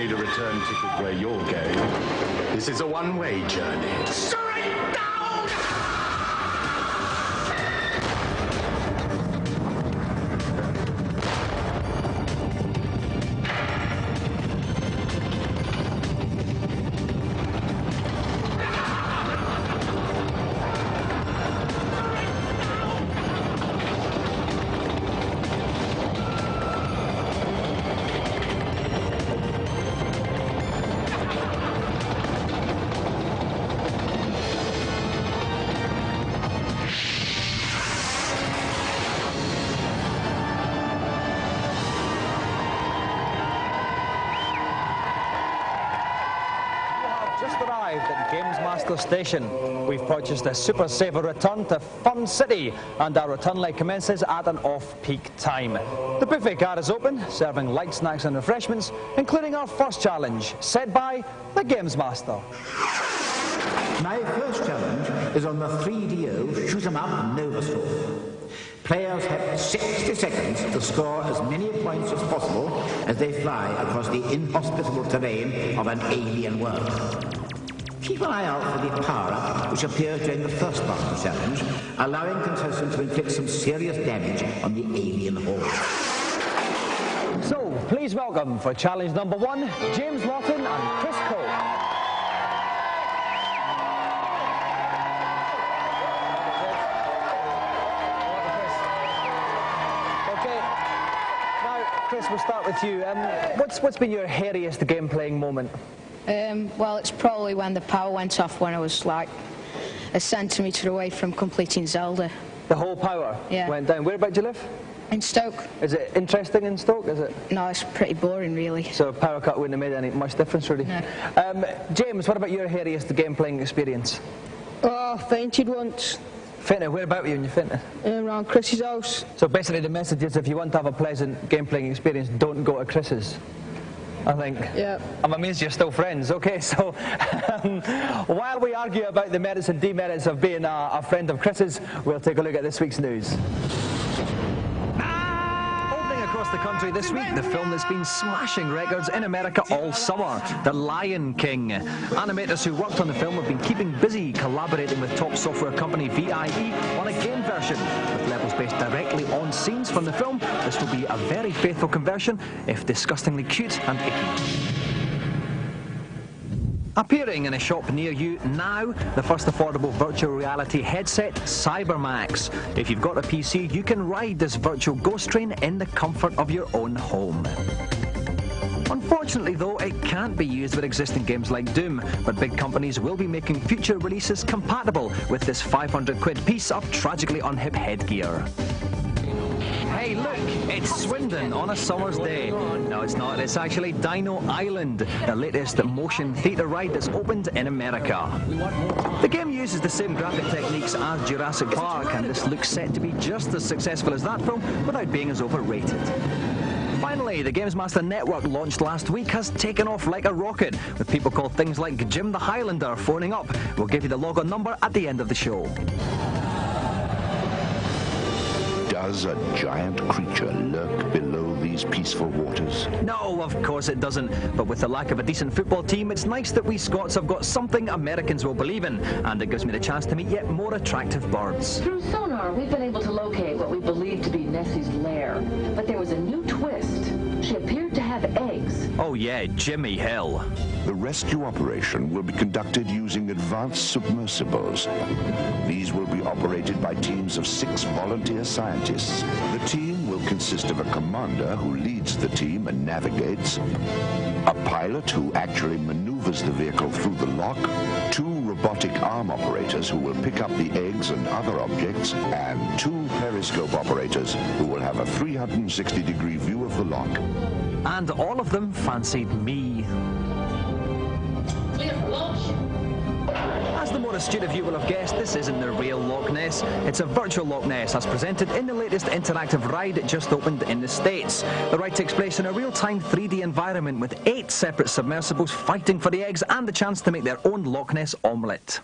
need a return ticket where you're going. This is a one-way journey. Straight down! Just arrived at Gamesmaster Station. We've purchased a Super Saver return to Fun City, and our return leg commences at an off-peak time. The buffet car is open, serving light snacks and refreshments, including our first challenge, set by the Gamesmaster. My first challenge is on the 3DO shoot-'em-up Novastorm. Players have 60 seconds to score as many points as possible as they fly across the inhospitable terrain of an alien world. Keep an eye out for the power-up which appears during the first part of the challenge, allowing contestants to inflict some serious damage on the alien horde. So, please welcome for challenge number 1, James Lawton and Chris Cole. Chris, we'll start with you. What's been your hairiest game-playing moment? Well, it's probably when the power went off when I was like a centimetre away from completing Zelda. The whole power went down. Whereabouts do you live? In Stoke. Is it interesting in Stoke, is it? No, it's pretty boring, really. So a power cut wouldn't have made any much difference, really? No. James, what about your hairiest game-playing experience? Oh, I fainted once. Fainted? Whereabouts were you when you fainted? Around Chris's house. So basically the message is if you want to have a pleasant game-playing experience, don't go to Chris's, I think. Yeah. I'm amazed you're still friends. Okay, so while we argue about the merits and demerits of being a friend of Chris's, we'll take a look at this week's news. Across the country this week, the film that's been smashing records in America all summer, The Lion King. Animators who worked on the film have been keeping busy collaborating with top software company VIE on a game version. With levels based directly on scenes from the film, this will be a very faithful conversion, if disgustingly cute and icky. Appearing in a shop near you now, the first affordable virtual reality headset, CyberMax. If you've got a PC, you can ride this virtual ghost train in the comfort of your own home. Unfortunately though, it can't be used with existing games like Doom, but big companies will be making future releases compatible with this 500 quid piece of tragically unhip headgear. Hey look, it's Swindon on a summer's day. No, it's not, it's actually Dino Island, the latest motion theatre ride that's opened in America. The game uses the same graphic techniques as Jurassic Park, and this looks set to be just as successful as that film without being as overrated. Finally, the Gamesmaster network launched last week has taken off like a rocket, with people called things like Jim the Highlander phoning up. We'll give you the logon number at the end of the show. Does a giant creature lurk below these peaceful waters? No, of course it doesn't. But with the lack of a decent football team, it's nice that we Scots have got something Americans will believe in, and it gives me the chance to meet yet more attractive birds. Through sonar, we've been able to locate what we believe to be Nessie's lair. But there was a new twist. She appeared to have eggs. Oh yeah, Jimmy Hill. The rescue operation will be conducted using advanced submersibles. These will be operated by teams of 6 volunteer scientists. The team will consist of a commander who leads the team and navigates, a pilot who actually maneuvers the vehicle through the lock, 2 robotic arm operators who will pick up the eggs and other objects, and 2 periscope operators who will have a 360-degree view of the lock. And all of them fancied me. As the more astute of you will have guessed, this isn't the real Loch Ness. It's a virtual Loch Ness, as presented in the latest interactive ride just opened in the States. The ride takes place in a real-time 3D environment with 8 separate submersibles fighting for the eggs and the chance to make their own Loch Ness omelette.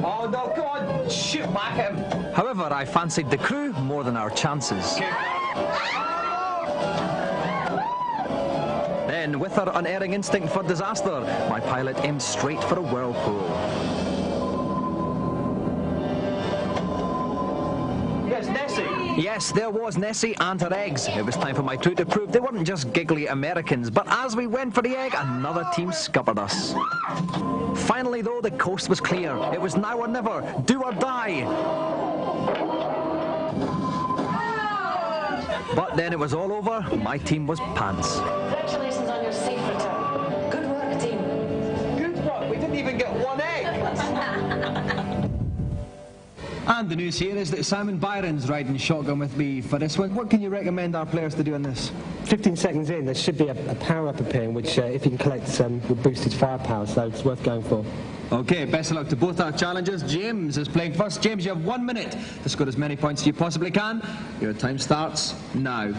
Oh no, go on, shoot back at him. However, I fancied the crew more than our chances. then, with her unerring instinct for disaster, my pilot aimed straight for a whirlpool. Yes, Nessie. Yes, there was Nessie and her eggs. It was time for my crew to prove they weren't just giggly Americans, but as we went for the egg, another team scuppered us. Finally, though, the coast was clear. It was now or never, do or die. But then it was all over. My team was pants. Congratulations on your safe return. Good work, team. Good work. We didn't even get one egg. And the news here is that Simon Byron's riding shotgun with me for this one. What can you recommend our players to do in this? 15 seconds in, there should be a power-up appearing, which, if you can collect, will boost his firepower, so it's worth going for. Okay, best of luck to both our challengers. James is playing first. James, you have 1 minute to score as many points as you possibly can. Your time starts now.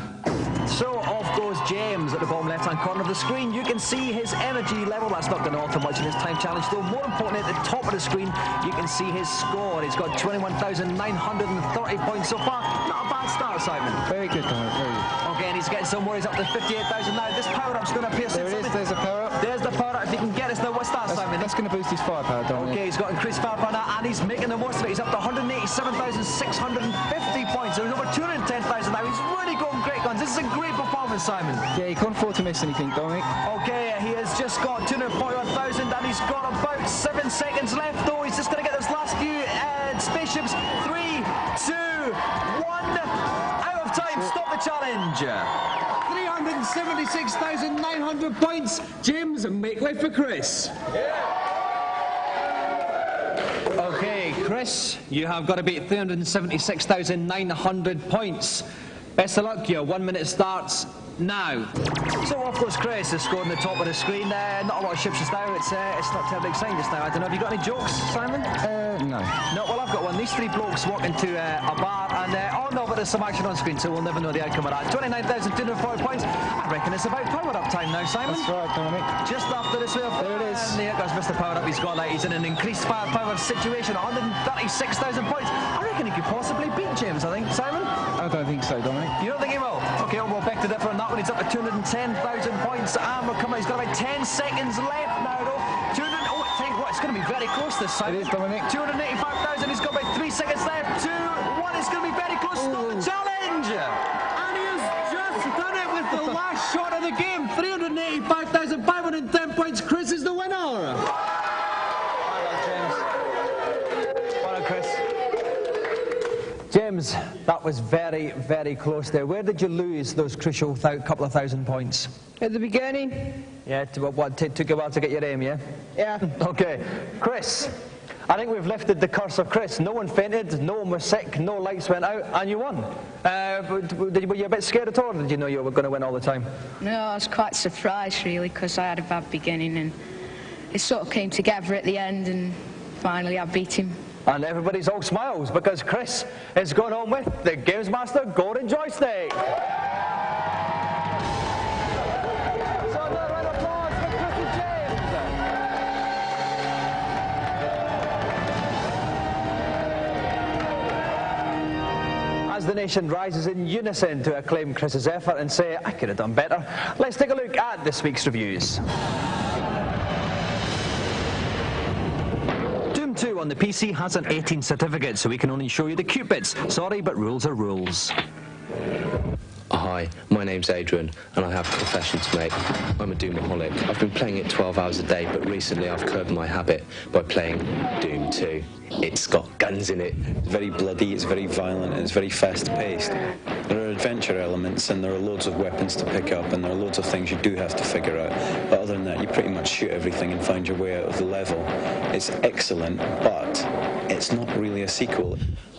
So off goes James at the bottom left-hand corner of the screen. You can see his energy level. That's not going to alter much in his time challenge, though. More importantly, at the top of the screen, you can see his score. He's got 21,930 points so far. Not a bad start, Simon. Very good, Dominic, very good. Okay, and he's getting somewhere. He's up to 58,000 now. This power-up's going to appear. There it is, there's a power-up. There's the power-up. If you can get us now, what's that, Simon? That's going to boost his firepower, Dominic. Okay, he's got increased firepower now, and he's making the most of it. He's up to 187,650 points. So he's over 210,000 now. He's really going great guns. This is a great performance, Simon. Yeah, you can't afford to miss anything, Dominic. Okay, he has just got 241,000, and he's got about 7 seconds left, though. He's just going to get those last few spaceships. 3, 2, 1. Out of time. Stop the challenge. 376,900 points. James, make way for Chris. Okay, Chris, you have got to beat 376,900 points. Best of luck, your 1 minute starts now. So off goes Chris, is scoring the top of the screen there. Not a lot of ships just now. It's not terribly exciting just now. I don't know, have you got any jokes, Simon? No. No, well, I've got one. These three blokes walk into a bar and, oh no, but there's some action on screen, so we'll never know the outcome of that. 29,240 points. I reckon it's about power-up time now, Simon. That's right, Dominic. Just after this wheel. There it is. And there goes Mr. Power-Up. He's got, he's in an increased firepower situation. 136,000 points. I reckon he could possibly beat James, I think. Simon? I don't think so, Dominic. You don't think he will? Okay, well, we'll beg to differ on that one. He's up to 210,000 points. And we're coming. He's got about 10 seconds left now, though. It's going to be very close this time. It is, Dominic. 285,000. He's got about 3 seconds left. 2, 1. It's going to be very close. Stop the challenge. And he has just done it with the last shot of the game. 385,510 points. Chris is the winner. Well done, James. Well done, Chris. James, that was very, very close there. Where did you lose those crucial couple of thousand points? At the beginning? Yeah, took a while to get your aim, yeah? Yeah. Okay. Chris, I think we've lifted the curse of Chris. No one fainted, no one was sick, no lights went out, and you won. Were you a bit scared at all, or did you know you were going to win all the time? No, I was quite surprised, really, because I had a bad beginning, and it sort of came together at the end, and finally I beat him. And everybody's all smiles, because Chris is going home with the Gamesmaster Golden Joystick. As the nation rises in unison to acclaim Chris's effort and say, I could have done better, let's take a look at this week's reviews. Doom 2 on the PC has an 18 certificate, so we can only show you the cute bits. Sorry, but rules are rules. Hi, my name's Adrian, and I have a confession to make. I'm a Doomaholic. I've been playing it 12 hours a day, but recently I've curbed my habit by playing Doom 2. It's got guns in it. It's very bloody, it's very violent, and it's very fast-paced. There are adventure elements, and there are loads of weapons to pick up, and there are loads of things you do have to figure out. But other than that, you pretty much shoot everything and find your way out of the level. It's excellent, but it's not really a sequel.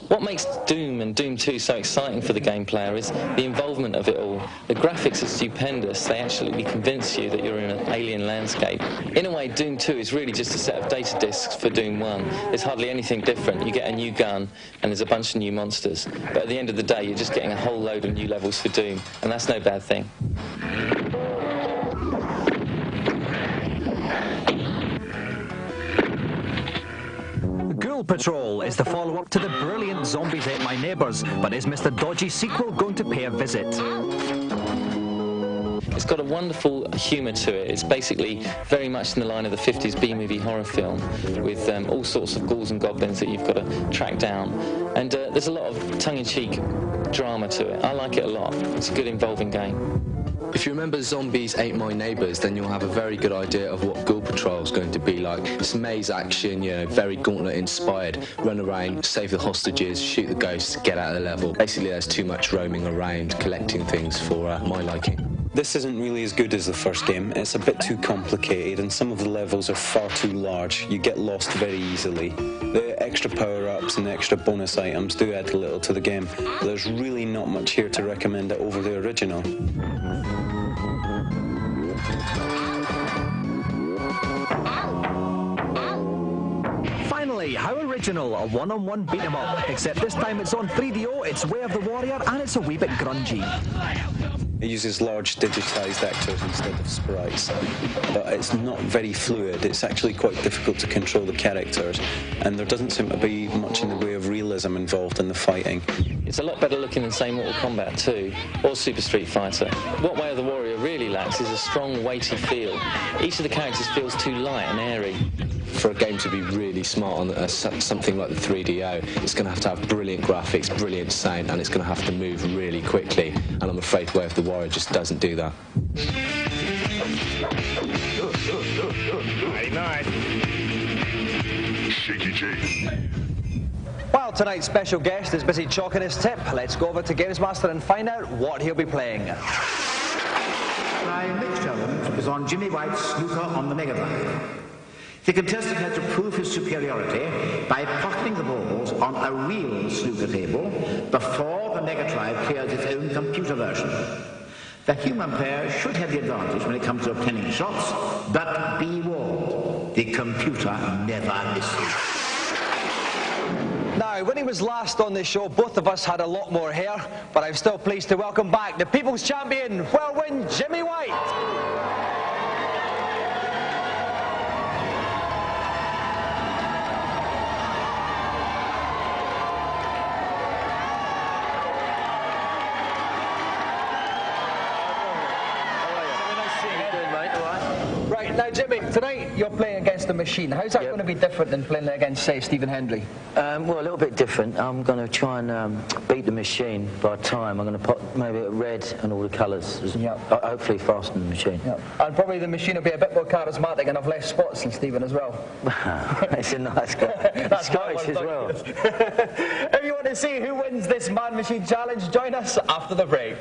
What makes Doom and Doom 2 so exciting for the game player is the involvement of it all. The graphics are stupendous. They actually convince you that you're in an alien landscape. In a way, Doom 2 is really just a set of data discs for Doom 1. There's hardly anything different. You get a new gun, and there's a bunch of new monsters. But at the end of the day, you're just getting a whole load of new levels for Doom, and that's no bad thing. Ghoul Patrol is the follow-up to the brilliant Zombies Ate My Neighbours, but is Mr. Dodgy's sequel going to pay a visit? It's got a wonderful humour to it. It's basically very much in the line of the 50s B-movie horror film with all sorts of ghouls and goblins that you've got to track down. And there's a lot of tongue-in-cheek drama to it. I like it a lot. It's a good involving game. If you remember Zombies Ain't My Neighbours, then you'll have a very good idea of what Ghoul Patrol is going to be like. It's maze action, you know, very Gauntlet inspired. Run around, save the hostages, shoot the ghosts, get out of the level. Basically, there's too much roaming around, collecting things for my liking. This isn't really as good as the first game. It's a bit too complicated and some of the levels are far too large. You get lost very easily. The extra power-ups and the extra bonus items do add a little to the game, but there's really not much here to recommend it over the original. Finally, how original, a one-on-one beat-em-up. Except this time it's on 3DO, it's Way of the Warrior, and it's a wee bit grungy. It uses large digitized actors instead of sprites, but it's not very fluid. It's actually quite difficult to control the characters, and there doesn't seem to be much in the way of realism involved in the fighting. It's a lot better looking than, say, Mortal Kombat 2 or Super Street Fighter. What Way of the Warrior really lacks is a strong, weighty feel. Each of the characters feels too light and airy. For a game to be really smart on something like the 3DO, it's going to have brilliant graphics, brilliant sound, and it's going to have to move really quickly. And I'm afraid Way of the Warrior just doesn't do that. Night. Shaky J. While tonight's special guest is busy chalking his tip, let's go over to Gamesmaster and find out what he'll be playing. My next challenge is on Jimmy White's snooker on the Mega Drive. The contestant had to prove his superiority by pocketing the balls on a real snooker table before the Mega Drive clears its own computer version. The human player should have the advantage when it comes to obtaining shots, but be warned, the computer never misses. Now, when he was last on this show, both of us had a lot more hair, but I'm still pleased to welcome back the People's Champion, Whirlwind Jimmy White. Right, now Jimmy, tonight you're playing against the machine. How's that going to be different than playing against, say, Stephen Hendry? Well, a little bit different. I'm going to try and beat the machine by time. I'm going to put maybe a red and all the colours. Hopefully faster than the machine. And probably the machine will be a bit more charismatic and have less spots than Stephen as well. It's a nice guy. That's Scottish as well. If you want to see who wins this Man Machine Challenge, join us after the break.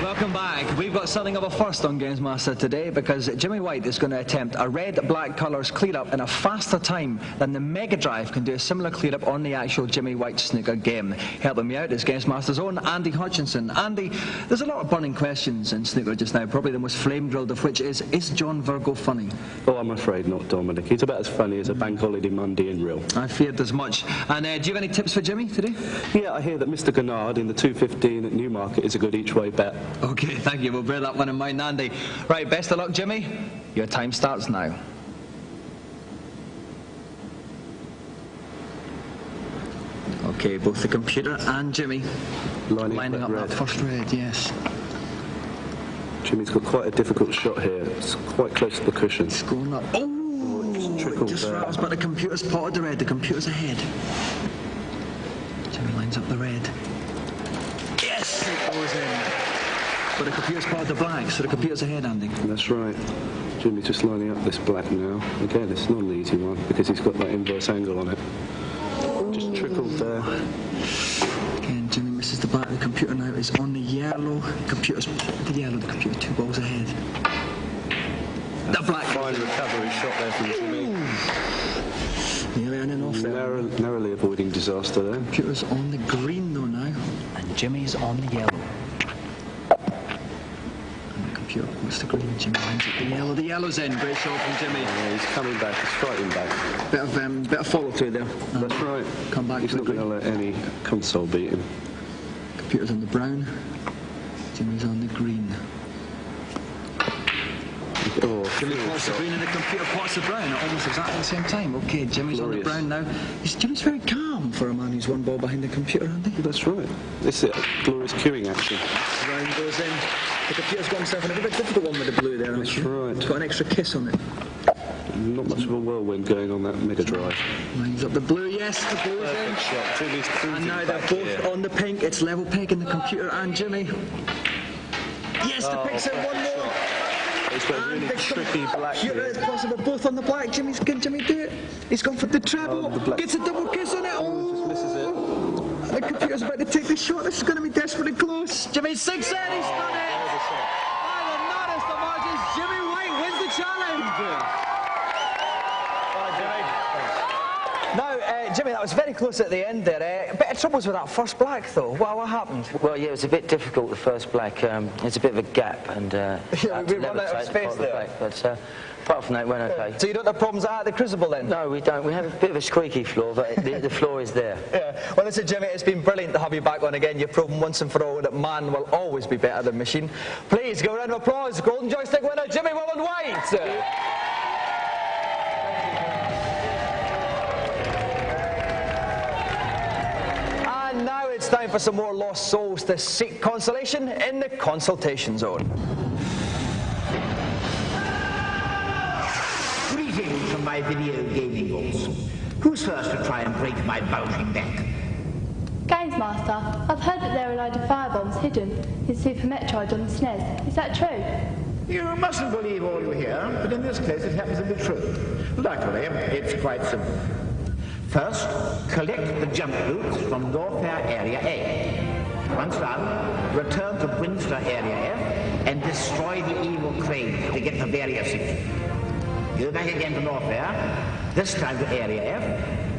Welcome back. We've got something of a first on Gamesmaster today because Jimmy White is going to attempt a red-black colours clear-up in a faster time than the Mega Drive can do a similar clear-up on the actual Jimmy White snooker game. Helping me out is Gamesmaster's own Andy Hutchinson. Andy, there's a lot of burning questions in snooker just now, probably the most flame-drilled of which is John Virgo funny? Oh, I'm afraid not, Dominic. He's about as funny as a Bank Holiday Monday in real. I feared as much. And do you have any tips for Jimmy today? Yeah, I hear that Mr. Gennard in the 215 at Newmarket is a good each-way bet. Okay, thank you. We'll bear that one in mind, Andy. Right, best of luck, Jimmy. Your time starts now. Okay, both the computer and Jimmy lining up that first red, yes. Jimmy's got quite a difficult shot here. It's quite close to the cushion. It's going up. Oh, it just rattles, but the computer's potted the red. The computer's ahead. Jimmy lines up the red. Yes, it goes in. But the computer's potted the black, so the computer's ahead, Andy. That's right. Jimmy's just lining up this black now. Again, it's not an easy one because he's got that inverse angle on it. Just trickled there. Again, Jimmy misses the black. The computer now is on the yellow. The computer's potted the yellow. The computer 2 balls ahead. The black. Fine recovery shot there from Jimmy. Nearly on and off there. Narrowly avoiding disaster there. The computer's on the green though now. And Jimmy's on the yellow. What's the green? Jimmy lines up the yellow. The yellow's in. Great shot from Jimmy. Yeah, he's coming back. He's fighting back. Bit of follow through there. That's right. Come back. He's not going to let any console beat him. Computer's on the brown. Jimmy's on the green. Jimmy plots the green and the computer plots the brown at almost exactly the same time. Okay, Jimmy's on the brown now. Jimmy's very calm for a man who's one ball behind the computer, Andy. That's right. This is glorious queuing action. Brown goes in. The computer's got himself in a very difficult one with the blue there. That's right. It's got an extra kiss on it. Not much of a whirlwind going on that Mega Drive. Lines up the blue, yes, the blue's in. Shot. Jimmy's And now they're both on the pink. It's level pink in the computer and Jimmy. Yes, the pink's in one more. It's got a really tricky black here. It's possible, both on the black. Can Jimmy do it? He's gone for the treble. Gets a double kiss on it. Oh, just misses it. The computer's about to take the shot. This is going to be desperately close. Jimmy 6 in. He's done it. By the narrowest of margins, Jimmy White wins the challenge. Now, Jimmy, that was very close at the end there. A bit of troubles with that first black, though. What happened? Well, yeah, it was a bit difficult, the first black. There's a bit of a gap, and we run out of space there. Black, but apart from that, it went okay. So you don't have problems at the Crucible, then? No, we don't. We have a bit of a squeaky floor, but the floor is there. Yeah. Well, listen, Jimmy, it's been brilliant to have you back on again. You've proven once and for all that man will always be better than machine. Please, give a round of applause. Golden Joystick winner, Jimmy White. Now it's time for some more lost souls to seek consolation in the consultation zone. Greetings from my video gaming vaults. Who's first to try and break my bulging neck? Gamesmaster, I've heard that there are a load of firebombs hidden in Super Metroid on the SNES. Is that true? You mustn't believe all you hear, but in this case it happens to be true. Luckily, it's quite simple. First, collect the jump boots from Warfare Area A. Once done, return to Brinster Area F and destroy the evil crane to get the various sections. Go back again to Warfare, this time to Area F,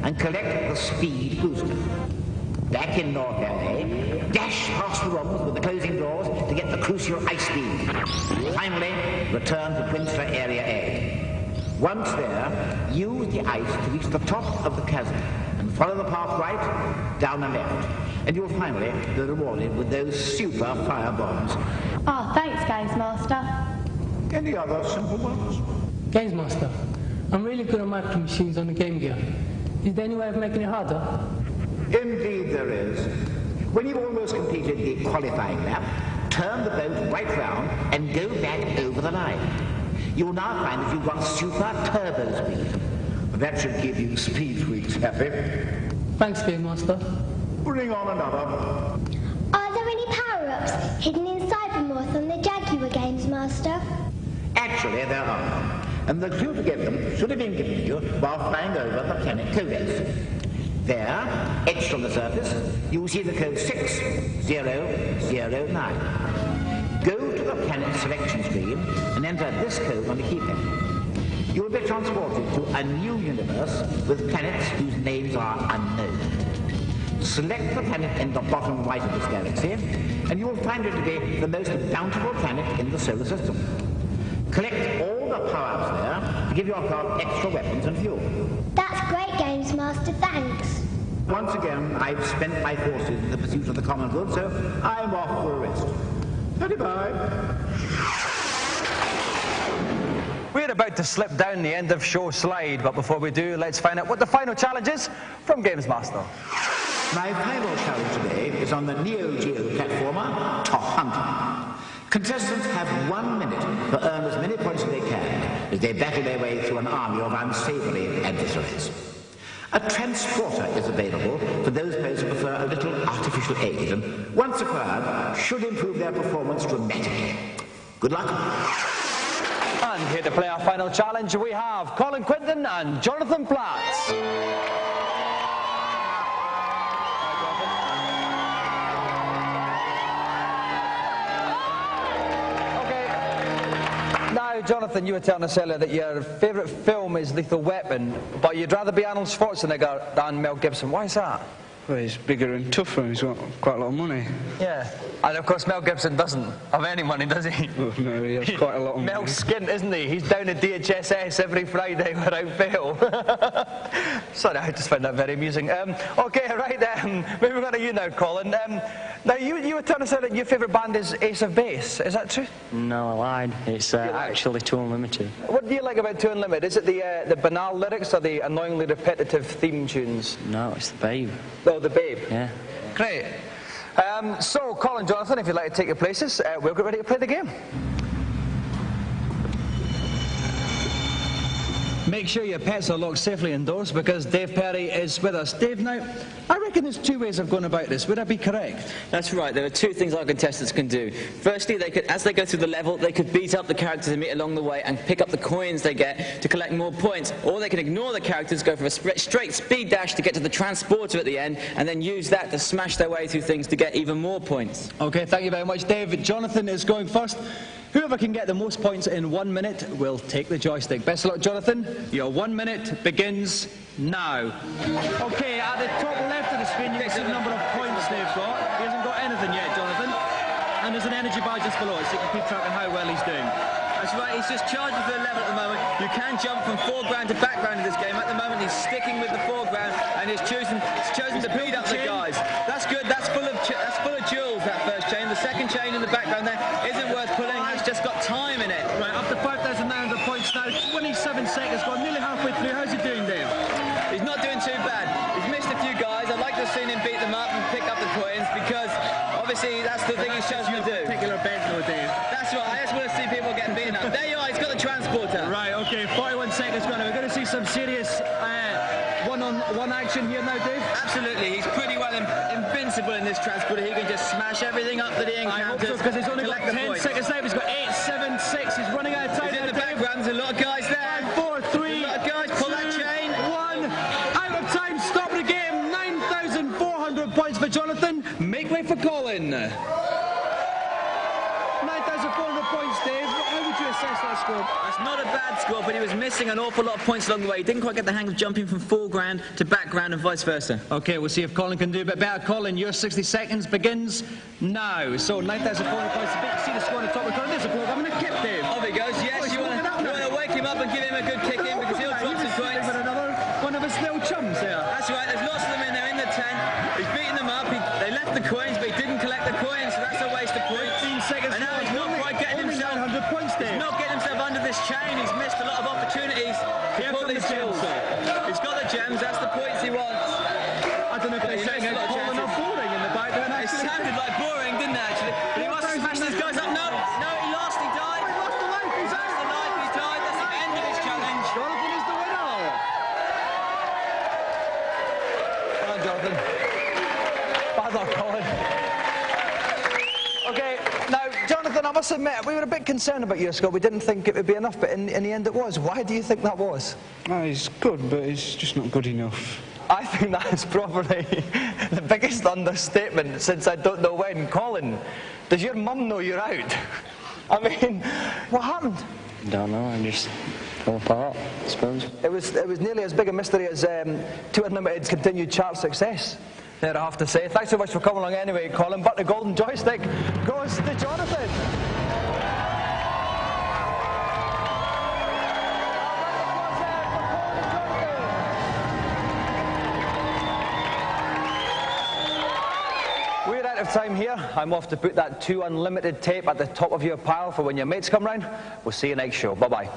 and collect the speed booster. Back in Warfare A, dash past the rooms with the closing doors to get the crucial ice beam. Finally, return to Brinster Area A. Once there, use the ice to reach the top of the chasm and follow the path right, down and left. And you'll finally be rewarded with those super fire bombs. Ah, thanks, Gamesmaster. Any other simple ones? Gamesmaster, I'm really good at micro machines on the Game Gear. Is there any way of making it harder? Indeed there is. When you've almost completed the qualifying lap, turn the boat right round and go back over the line. You'll now find that you've got super turbo speed. That should give you speed freaks happy. Thanks, Gamemaster. Bring on another. Are there any power-ups hidden inside the Moth on the Jaguar, Gamesmaster? Actually, there are. And the clue to get them should have been given to you while flying over the planet Codex. There, etched on the surface, you will see the code 6009. Go to the planet selection screen and enter this code on the keypad. You will be transported to a new universe with planets whose names are unknown. Select the planet in the bottom right of this galaxy, and you will find it to be the most bountiful planet in the solar system. Collect all the power-ups there to give your car extra weapons and fuel. That's great, Gamesmaster, thanks. Once again, I've spent my forces in the pursuit of the common good, so I'm off for a rest. Bye-bye. We're about to slip down the end of show slide, but before we do, let's find out what the final challenge is from Gamesmaster. My final challenge today is on the Neo Geo platformer, Top Hunter. Contestants have 1 minute to earn as many points as they can as they battle their way through an army of unsavory adversaries. A transporter is available for those players who prefer a little artificial aid, and once acquired, should improve their performance dramatically. Good luck. And here to play our final challenge, we have Colin Quinton and Jonathan Platts. Now, Jonathan, you were telling us earlier that your favourite film is Lethal Weapon, but you'd rather be Arnold Schwarzenegger than Mel Gibson. Why is that? Well, he's bigger and tougher and he's got quite a lot of money. Yeah. And of course Mel Gibson doesn't have any money, does he? Oh, no, he has quite a lot of money. Mel's skint, isn't he? He's down at DHSS every Friday without fail. Sorry, I just found that very amusing. Okay, right, moving on to you now, Colin. Now, you were telling us that your favourite band is Ace of Base. Is that true? No, I lied. It's actually Too Unlimited. What do you like about Too Unlimited? Is it the banal lyrics or the annoyingly repetitive theme tunes? No, it's the Babe. Oh, the Babe? Yeah. Great. So, Colin, Jonathan, if you'd like to take your places, we'll get ready to play the game. Make sure your pets are locked safely indoors because Dave Perry is with us. Dave, now, I reckon there's two ways of going about this. Would I be correct? That's right. There are two things our contestants can do. Firstly, they could, as they go through the level, they could beat up the characters they meet along the way and pick up the coins they get to collect more points. Or they can ignore the characters, go for a straight speed dash to get to the transporter at the end, and then use that to smash their way through things to get even more points. Okay, thank you very much, Dave. Jonathan is going first. Whoever can get the most points in 1 minute will take the joystick. Best of luck, Jonathan. Your 1 minute begins now. Okay, at the top left of the screen, you can see the number of points they've got. He hasn't got anything yet, Jonathan. And there's an energy bar just below it, so you can keep track of how well he's doing. That's right, he's just charging for the level at the moment. You can jump from foreground to background in this game. At the moment, he's sticking with the foreground, and he's chosen to beat up the guys. That's good. That's full of jewels, that first chain. The second chain in the background there isn't worth pulling. It's just got time in it. Right, up to 5,900 points now. 27 seconds gone, nearly halfway through. How's he doing, Dave? He's not doing too bad. He's missed a few guys. I'd like to have seen him beat them up and pick up the coins because obviously that's the thing he's chosen to do. Particular bent, though, Dave. That's right. I just want to see people getting beaten up. There you are. He's got the transporter. Right, okay, 41 seconds gone. We're going to see some serious one-on-one action here now, Dave. Absolutely. He's pretty well invincible in this transporter. He can just smash everything up that he encounters. I hope so, because he's only got 10 seconds left. He's got 8, 7, 6. He's running out of time. He's in the background. There's a lot of guys there. 5, 4, 3, a lot of guys. Pull that chain. 1. Out of time. Stop the game. 9,400 points for Jonathan. Make way for Colin. 9,400 points, Dave. How would you assess that score? That's not a bad score, but he was missing an awful lot of points along the way. He didn't quite get the hang of jumping from foreground to background and vice versa. Okay, we'll see if Colin can do a bit better. Colin, your 60 seconds begins now. So 9,400 points to beat. See the score on the top of the card. There's a bloke having a kip, Dave. Off he goes. Yes, you want to wake him up and give him a good kick in because he'll drop some points. One of his little chums there. That's right. There's lots of them in there in the tent. He's beating them up. They left the coins, but he didn't collect the coins, so that's a waste of points. 15 seconds. And now he's not quite getting himself. 900 points, Dave. He's not getting himself under this chain. He's missed a lot of opportunities to pull these jewels. He's got the gems. That's the points he wants. I don't know if they're saying it's Colin or boring in the background. It sounded like boring, didn't it, actually? But he must have smashed these guys up. No, he lost. He died. He lost the life. He's out. The life. He's died. That's the end of his challenge. Jonathan is the winner. Come on, Jonathan. Bad luck, Colin. Okay, now, Jonathan, I must admit, we were a bit concerned about your score. We didn't think it would be enough, but in the end it was. Why do you think that was? He's good, but he's just not good enough. I think that is probably the biggest understatement since I don't know when. Colin, does your mum know you're out? I mean, what happened? Don't know, I just fell apart, I suppose. It was nearly as big a mystery as Too Unlimited's continued chart success. There, I have to say. Thanks so much for coming along anyway, Colin. But the golden joystick goes to Jonathan. We're out of time here. I'm off to put that Too Unlimited tape at the top of your pile for when your mates come round. We'll see you next show. Bye-bye.